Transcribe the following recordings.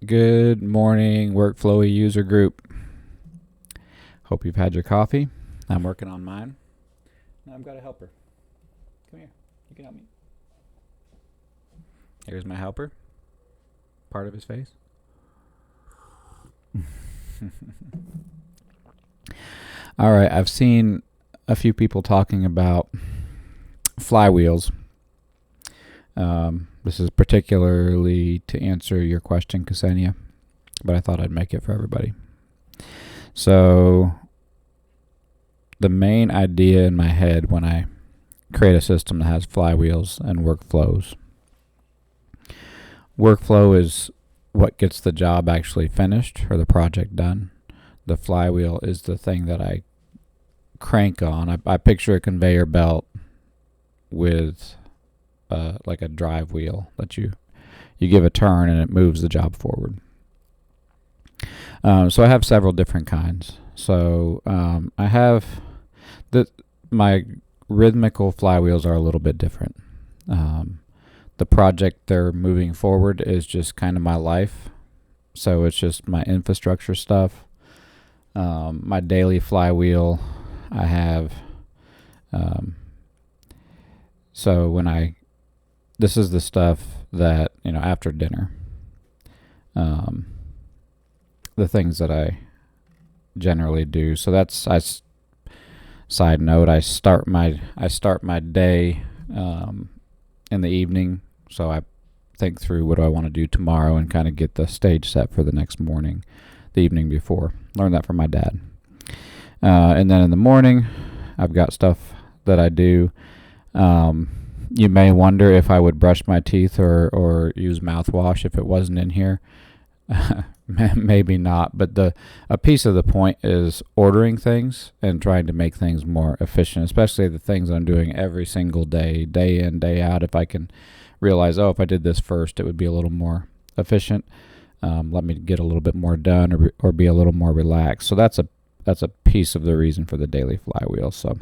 Good morning, WorkFlowy user group. Hope you've had your coffee. I'm working on mine. Now I've got a helper. Come here. You can help me. Here's my helper. Part of his face. All right, I've seen a few people talking about flywheels. This is particularly to answer your question, Ksenia, but I thought I'd make it for everybody. So the main idea in my head when I create a system that has flywheels and workflows. Workflow is what gets the job actually finished or the project done. The flywheel is the thing that I crank on. I picture a conveyor belt with like a drive wheel that you give a turn and it moves the job forward. So I have several different kinds. So I have my rhythmical flywheels are a little bit different. The project they're moving forward is just kind of my life. So it's just my infrastructure stuff. My daily flywheel I have. So this is the stuff that, after dinner, the things that I generally do. So side note, I start my day in the evening. So I think through what do I want to do tomorrow and kind of get the stage set for the next morning, the evening before. Learned that from my dad. And then in the morning, I've got stuff that I do. You may wonder if I would brush my teeth or use mouthwash if it wasn't in here. Maybe not, but a piece of the point is ordering things and trying to make things more efficient, especially the things I'm doing every single day, day in, day out. If I can realize, if I did this first, it would be a little more efficient. Let me get a little bit more done or be a little more relaxed. So that's a piece of the reason for the daily flywheel. So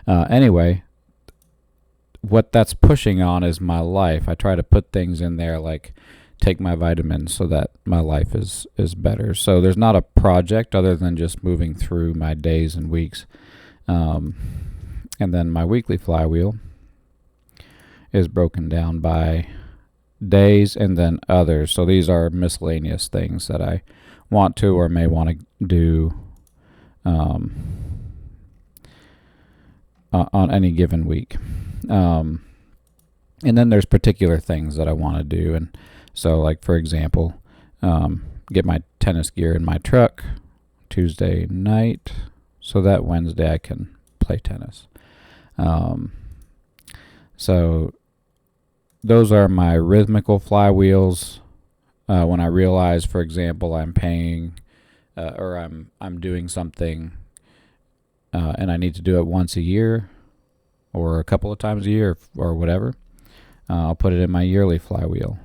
anyway, what that's pushing on is my life. I try to put things in there like take my vitamins so that my life is better. So there's not a project other than just moving through my days and weeks. And then my weekly flywheel is broken down by days and then others. So these are miscellaneous things that I want to or may want to do on any given week. And then there's particular things that I want to do. And so, like, for example, get my tennis gear in my truck Tuesday night so that Wednesday I can play tennis. So those are my rhythmical flywheels. When I realize, for example, I'm paying or I'm doing something and I need to do it once a year or a couple of times a year or whatever, I'll put it in my yearly flywheel.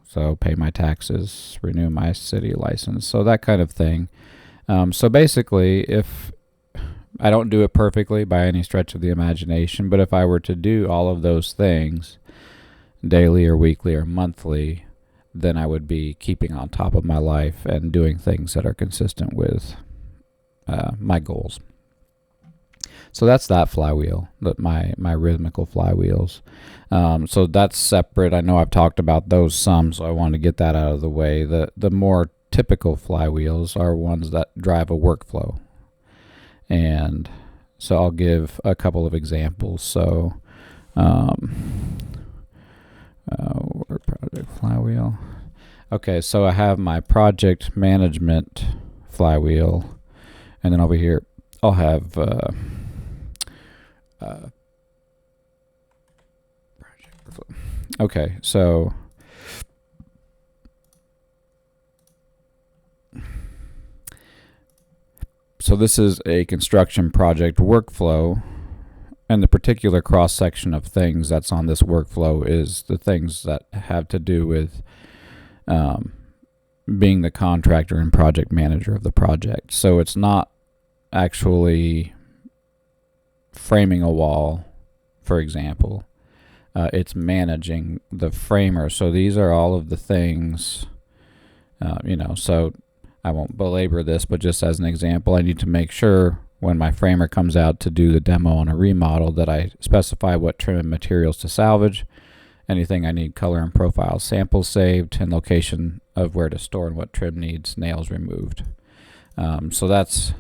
So pay my taxes, renew my city license, so that kind of thing. So basically, if I don't do it perfectly by any stretch of the imagination, but if I were to do all of those things daily or weekly or monthly, then I would be keeping on top of my life and doing things that are consistent with my goals. So that's that flywheel, my rhythmical flywheels. So that's separate. I know I've talked about those some, so I want to get that out of the way. The more typical flywheels are ones that drive a workflow. And so I'll give a couple of examples. So work project flywheel. Okay, so I have my project management flywheel. And then over here, I'll have okay, so this is a construction project workflow, and the particular cross-section of things that's on this workflow is the things that have to do with being the contractor and project manager of the project. So it's not actually framing a wall, for example. It's managing the framer. So these are all of the things So I won't belabor this, but just as an example, I need to make sure when my framer comes out to do the demo on a remodel that I specify what trim and materials to salvage, anything I need color and profile samples saved, and location of where to store and what trim needs nails removed. So that's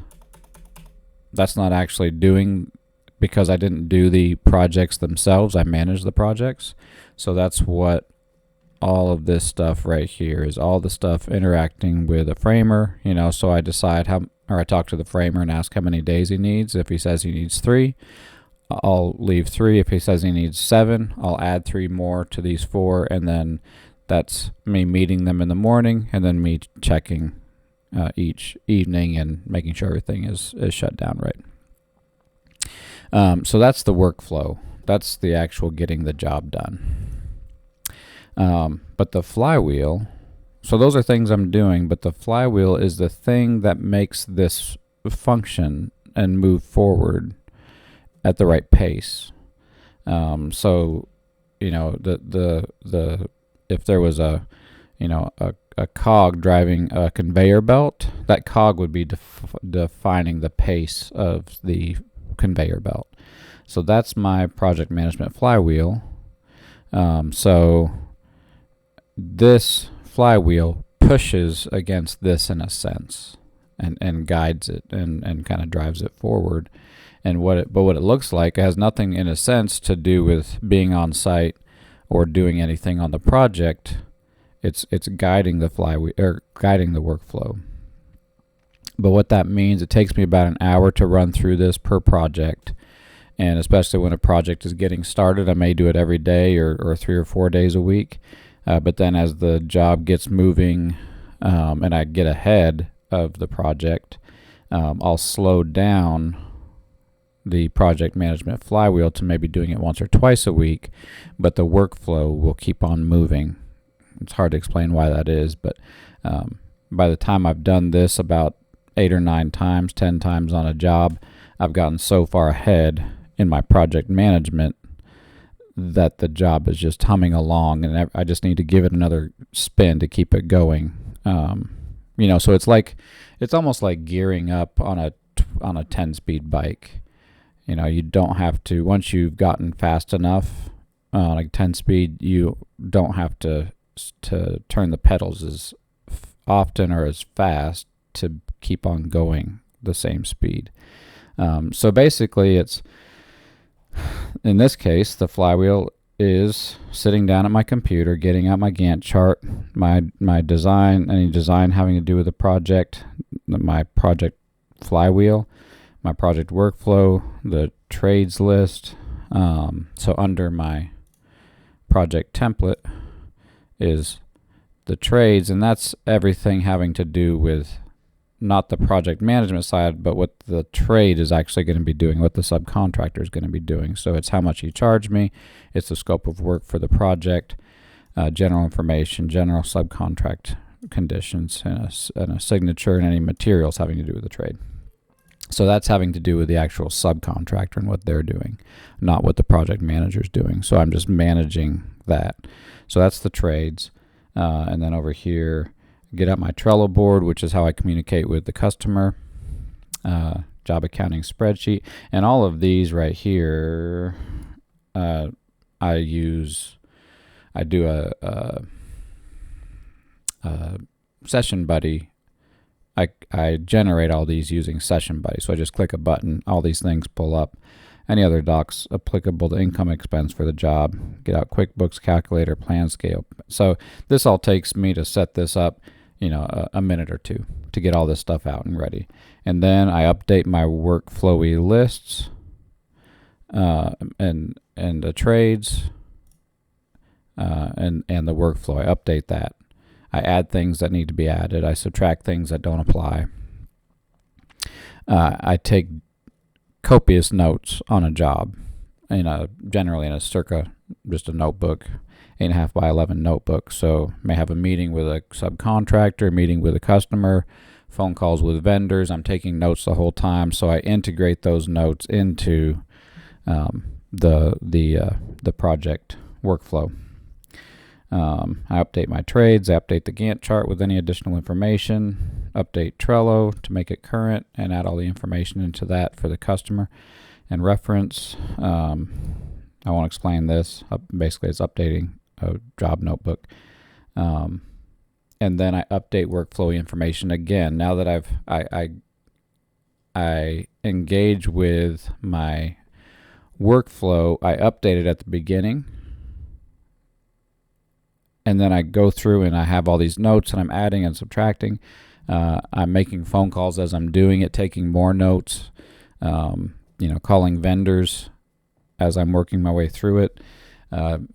not actually doing, because I didn't do the projects themselves, I manage the projects. So that's what all of this stuff right here is, all the stuff interacting with a framer, so I decide I talk to the framer and ask how many days he needs. If he says he needs 3, I'll leave 3. If he says he needs 7, I'll add 3 more to these 4, and then that's me meeting them in the morning and then me checking each evening and making sure everything is shut down right. So that's the workflow. That's the actual getting the job done. But the flywheel, so those are things I'm doing, but the flywheel is the thing that makes this function and move forward at the right pace. So if there was a cog driving a conveyor belt, that cog would be defining the pace of the conveyor belt. So that's my project management flywheel. So this flywheel pushes against this in a sense, and guides it and kind of drives it forward. And what it looks like, it has nothing in a sense to do with being on site or doing anything on the project. It's guiding the flywheel, or guiding the workflow. But what that means, it takes me about an hour to run through this per project. And especially when a project is getting started, I may do it every day or 3 or 4 days a week. But then as the job gets moving and I get ahead of the project, I'll slow down the project management flywheel to maybe doing it once or twice a week, but the workflow will keep on moving. It's hard to explain why that is, but by the time I've done this about 8 or 9 times, 10 times on a job, I've gotten so far ahead in my project management that the job is just humming along, and I just need to give it another spin to keep it going. So it's almost like gearing up on a 10-speed bike. You don't have to, once you've gotten fast enough on a 10-speed, you don't have to turn the pedals as often or as fast to keep on going the same speed. So basically, it's, in this case, the flywheel is sitting down at my computer, getting out my Gantt chart, my design, any design having to do with the project, my project flywheel, my project workflow, the trades list. So under my project template is the trades, and that's everything having to do with not the project management side, but what the trade is actually going to be doing, what the subcontractor is going to be doing. So it's how much you charge me, it's the scope of work for the project, general information, general subcontract conditions, and a signature, and any materials having to do with the trade. So that's having to do with the actual subcontractor and what they're doing, not what the project manager is doing. So I'm just managing that. So that's the trades. And then over here, get out my Trello board, which is how I communicate with the customer, job accounting spreadsheet. And all of these right here, I do a Session Buddy. I generate all these using Session Buddy. So I just click a button, all these things pull up. Any other docs applicable to income expense for the job, get out QuickBooks, calculator, plan scale. So this all takes me to set this up, a minute or two to get all this stuff out and ready. And then I update my WorkFlowy lists and the trades and the workflow. I update that. I add things that need to be added. I subtract things that don't apply. I take copious notes on a job, generally in a circa, just a notebook, 8.5 by 11 notebook. So may have a meeting with a subcontractor, meeting with a customer, phone calls with vendors. I'm taking notes the whole time, so I integrate those notes into the project workflow. I update my trades, I update the Gantt chart with any additional information, update Trello to make it current, and add all the information into that for the customer and reference. I won't explain this. Basically, it's updating a job notebook. And then I update WorkFlowy information again. Now that I engage with my workflow, I update it at the beginning, and then I go through and I have all these notes and I'm adding and subtracting. I'm making phone calls as I'm doing it, taking more notes, calling vendors as I'm working my way through it,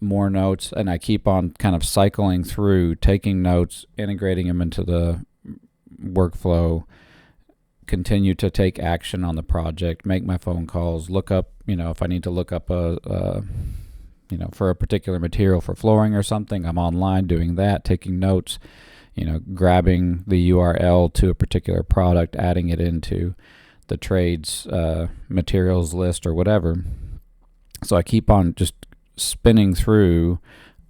more notes, and I keep on kind of cycling through, taking notes, integrating them into the workflow, continue to take action on the project, make my phone calls, look up, if I need to look up for a particular material for flooring or something, I'm online doing that, taking notes, grabbing the URL to a particular product, adding it into the trades materials list or whatever. So I keep on just spinning through,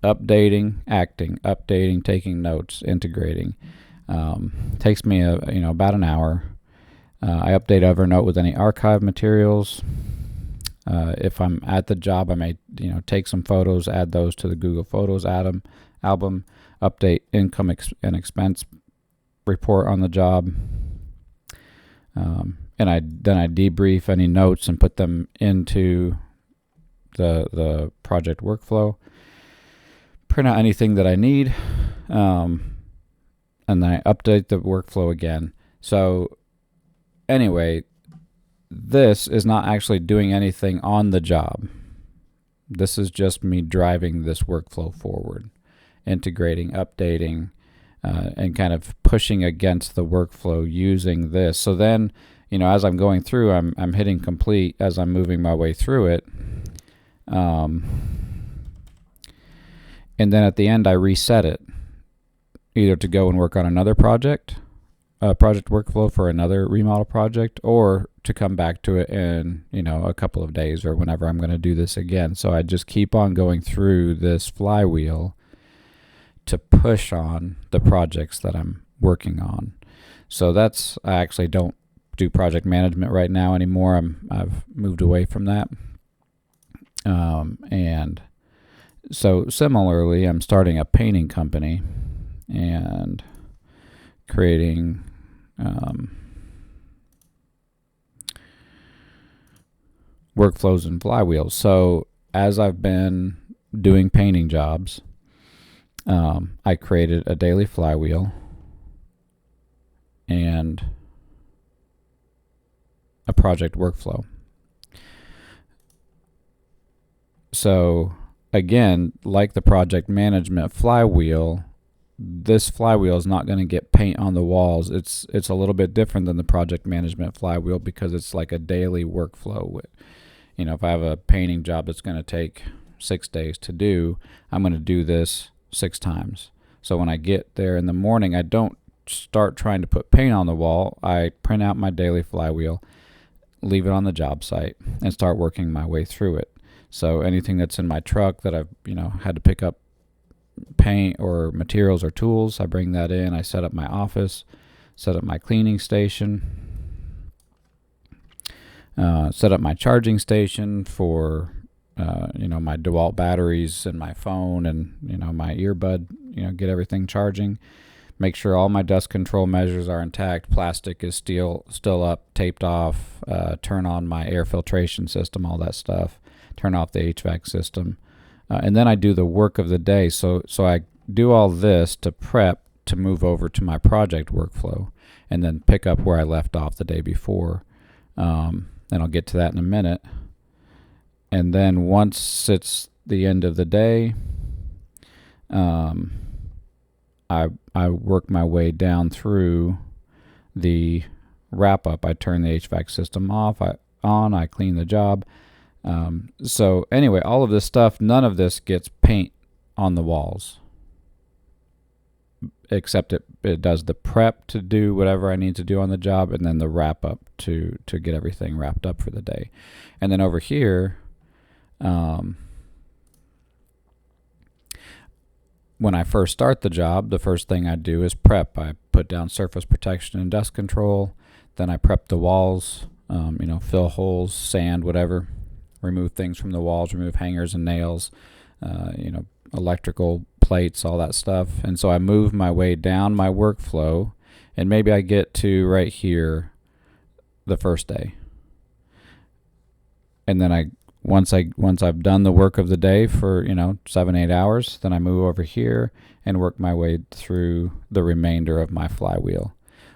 updating, acting, updating, taking notes, integrating. Takes me about an hour. I update Evernote with any archive materials. If I'm at the job, I may take some photos, add those to the Google Photos album, update income and expense report on the job, and I debrief any notes and put them into the project workflow. Print out anything that I need, and then I update the workflow again. So anyway, this is not actually doing anything on the job. This is just me driving this workflow forward, integrating, updating, and kind of pushing against the workflow using this. So then, as I'm going through, I'm hitting complete as I'm moving my way through it. And then at the end, I reset it, either to go and work on another project workflow for another remodel project, or to come back to it in a couple of days or whenever I'm going to do this again. So I just keep on going through this flywheel to push on the projects that I'm working on. So I actually don't do project management right now anymore. I've moved away from that. And so similarly, I'm starting a painting company and creating workflows and flywheels. So as I've been doing painting jobs, I created a daily flywheel and a project workflow. So again, like the project management flywheel, this flywheel is not going to get paint on the walls. It's a little bit different than the project management flywheel because it's like a daily workflow. If I have a painting job that's going to take 6 days to do, I'm going to do this 6 times. So when I get there in the morning, I don't start trying to put paint on the wall. I print out my daily flywheel, leave it on the job site, and start working my way through it. So anything that's in my truck that I've had to pick up paint or materials or tools, I bring that in. I set up my office, set up my cleaning station, set up my charging station for my DeWalt batteries and my phone and my earbud, get everything charging. Make sure all my dust control measures are intact. Plastic is still up, taped off. Turn on my air filtration system, all that stuff. Turn off the HVAC system. And then I do the work of the day. So I do all this to prep to move over to my project workflow and then pick up where I left off the day before. And I'll get to that in a minute. And then once it's the end of the day, I work my way down through the wrap up. I turn the HVAC system off, I clean the job. So anyway, all of this stuff, none of this gets paint on the walls, except it does the prep to do whatever I need to do on the job, and then the wrap up to get everything wrapped up for the day. And then over here, when I first start the job, the first thing I do is prep. I put down surface protection and dust control. Then I prep the walls, fill holes, sand, whatever, remove things from the walls, remove hangers and nails, electrical plates, all that stuff. And so I move my way down my workflow, and maybe I get to right here the first day. And then once I've done the work of the day for 7-8 hours, then I move over here and work my way through the remainder of my flywheel.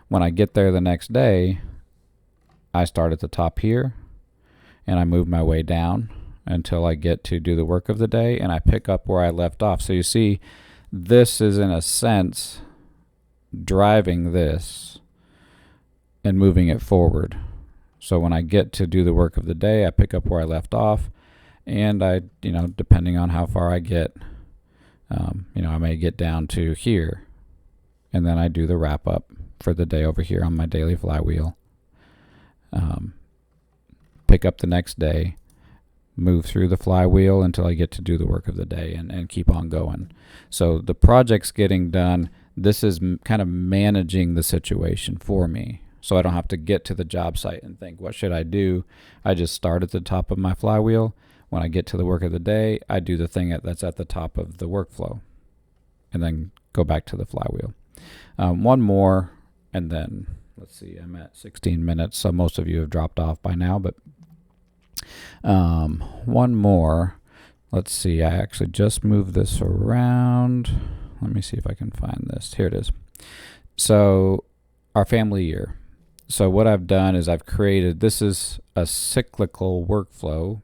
When I get there the next day, I start at the top here and I move my way down until I get to do the work of the day, and I pick up where I left off. So you see, this is in a sense driving this and moving it forward. So when I get to do the work of the day, I pick up where I left off, and I, depending on how far I get, I may get down to here, and then I do the wrap up for the day over here on my daily flywheel. Pick up the next day, move through the flywheel until I get to do the work of the day, and keep on going. So the project's getting done. This is kind of managing the situation for me. So I don't have to get to the job site and think, what should I do? I just start at the top of my flywheel. When I get to the work of the day, I do the thing that's at the top of the workflow and then go back to the flywheel. One more, and then let's see, I'm at 16 minutes, so most of you have dropped off by now, but one more. Let's see, I actually just moved this around. Let me see if I can find this. Here it is. So our family year. So what I've done is I've created, this is a cyclical workflow,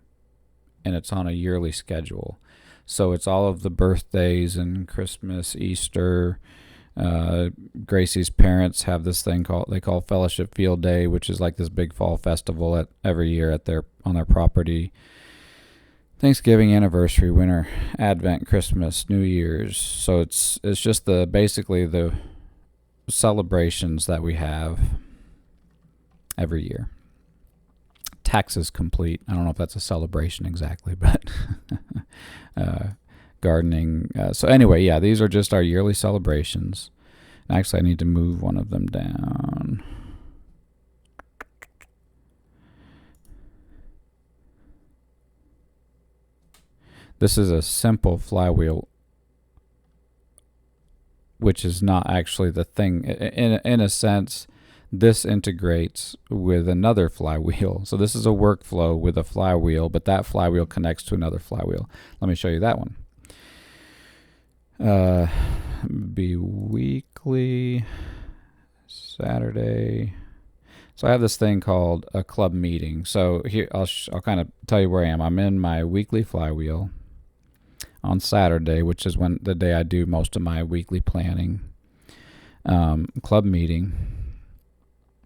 and it's on a yearly schedule. So it's all of the birthdays and Christmas, Easter. Gracie's parents have this thing they call Fellowship Field Day, which is like this big fall festival every year on their property. Thanksgiving, anniversary, winter, Advent, Christmas, New Year's. So it's just basically the celebrations that we have every year. Taxes complete. I don't know if that's a celebration exactly, but gardening. So anyway, yeah, these are just our yearly celebrations. Actually, I need to move one of them down. This is a simple flywheel, which is not actually the thing. In a sense, this integrates with another flywheel. So this is a workflow with a flywheel, but that flywheel connects to another flywheel. Let me show you that one. Be weekly, Saturday. So I have this thing called a club meeting. So here I'll kind of tell you where I am. I'm in my weekly flywheel on Saturday, which is the day I do most of my weekly planning. Club meeting.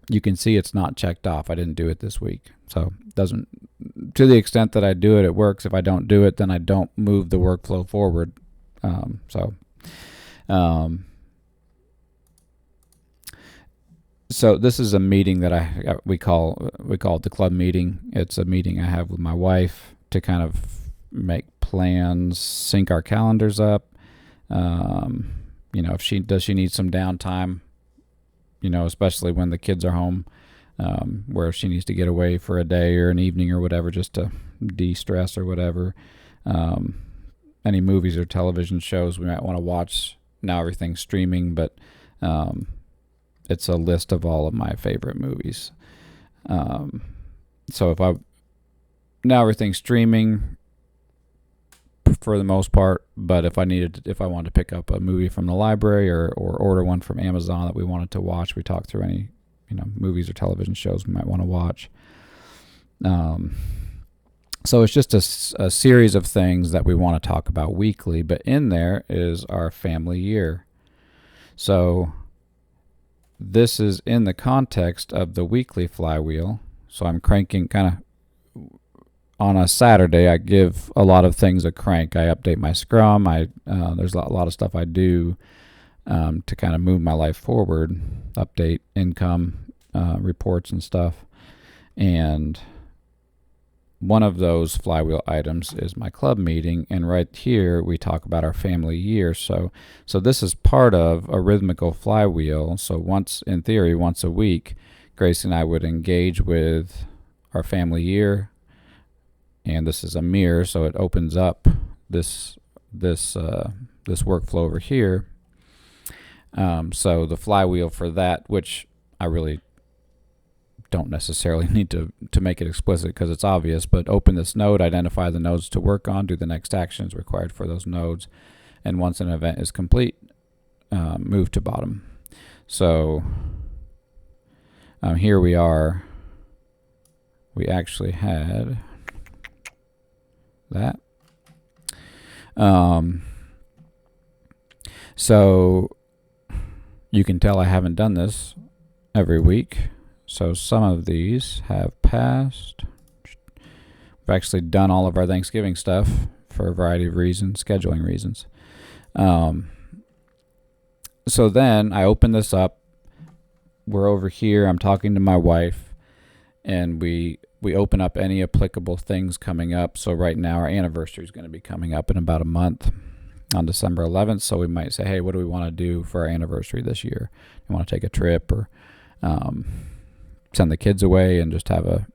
You can see it's not checked off. I didn't do it this week. So to the extent that I do it, it works. If I don't do it, then I don't move the workflow forward. So this is a meeting that we call it the club meeting. It's a meeting I have with my wife to kind of make plans, sync our calendars up. If she needs some downtime, especially when the kids are home, where she needs to get away for a day or an evening or whatever, just to de-stress or whatever. Any movies or television shows we might want to watch. Now everything's streaming, but it's a list of all of my favorite movies. So now everything's streaming for the most part, but if I wanted to pick up a movie from the library or order one from Amazon that we wanted to watch, we talk through any movies or television shows we might want to watch. So it's just a series of things that we want to talk about weekly, but in there is our family year. So this is in the context of the weekly flywheel. So I'm cranking on a Saturday. I give a lot of things a crank. I update my Scrum. There's a lot of stuff I do to kind of move my life forward, update income reports and stuff. And one of those flywheel items is my club meeting, and right here we talk about our family year. So this is part of a rhythmical flywheel. So in theory, once a week, Gracie and I would engage with our family year, and this is a mirror, so it opens up this workflow over here. So the flywheel for that, which I really don't necessarily need to make it explicit because it's obvious, but open this node, identify the nodes to work on, do the next actions required for those nodes, and once an event is complete, move to bottom. So here we are. We actually had that. So you can tell I haven't done this every week. So some of these have passed. We've actually done all of our Thanksgiving stuff for a variety of reasons, scheduling reasons. So then I open this up. We're over here. I'm talking to my wife, and we open up any applicable things coming up. So right now our anniversary is going to be coming up in about a month on December 11th. So we might say, hey, what do we want to do for our anniversary this year? You want to take a trip or send the kids away and just have a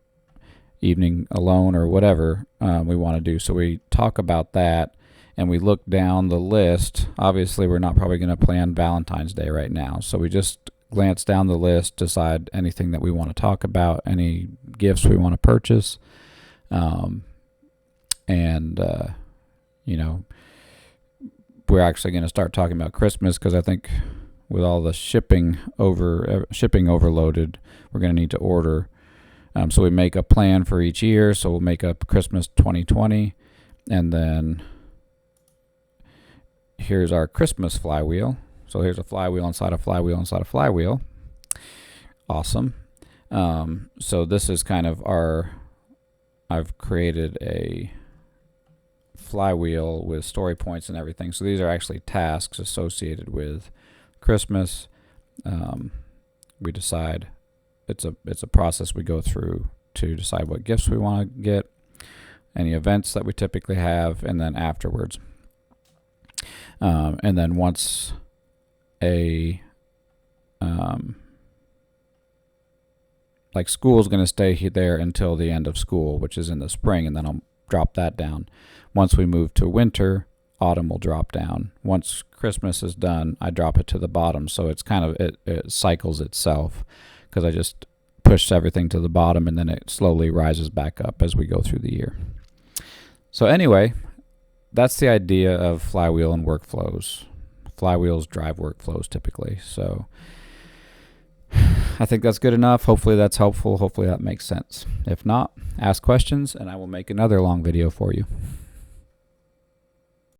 evening alone or whatever we want to do. So we talk about that, and we look down the list. Obviously, we're not probably going to plan Valentine's Day right now. So we just glance down the list, decide anything that we want to talk about, any gifts we want to purchase. We're actually going to start talking about Christmas because I think with all the shipping overloaded, we're going to need to order. So we make a plan for each year. So we'll make up Christmas 2020, and then here's our Christmas flywheel. So here's a flywheel inside a flywheel inside a flywheel. Awesome. So this is kind of I've created a flywheel with story points and everything. So these are actually tasks associated with Christmas. We decide it's a process we go through to decide what gifts we want to get, any events that we typically have, and then afterwards. And then once like school is going to stay there until the end of school, which is in the spring, and then I'll drop that down. Once we move to winter, autumn will drop down. Once Christmas is done, I drop it to the bottom. So it's kind of, it cycles itself because I just push everything to the bottom, and then it slowly rises back up as we go through the year. So anyway, that's the idea of flywheel and workflows. Flywheels drive workflows typically. So I think that's good enough. Hopefully that's helpful. Hopefully that makes sense. If not, ask questions and I will make another long video for you.